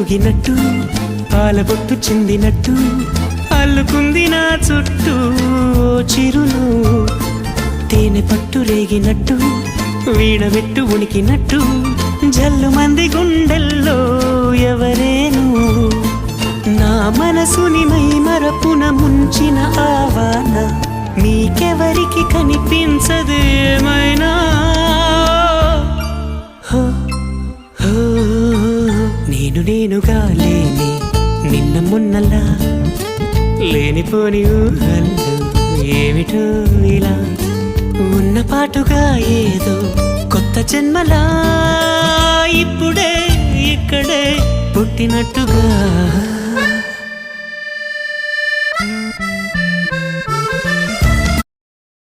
తూగినట్టు పాలబొట్టు చిందినట్టు అల్లుకుంది నా చుట్టూ చిరును తేనె పట్టు రేగినట్టు వీణవెట్టు ఉనికినట్టు జల్లు మంది గుండెల్లో ఎవరేను నా మనసుని మై మరపున ముంచిన ఆవాన మీకెవరికి కనిపించదు ఏమైనా నేనుగా లేని నిన్న మొన్నలా లేనిపోని ఊహల్లో ఏమిటో ఇలా ఉన్న పాటుగా ఏదో కొత్త జన్మలా ఇప్పుడే ఇక్కడే పుట్టినట్టుగా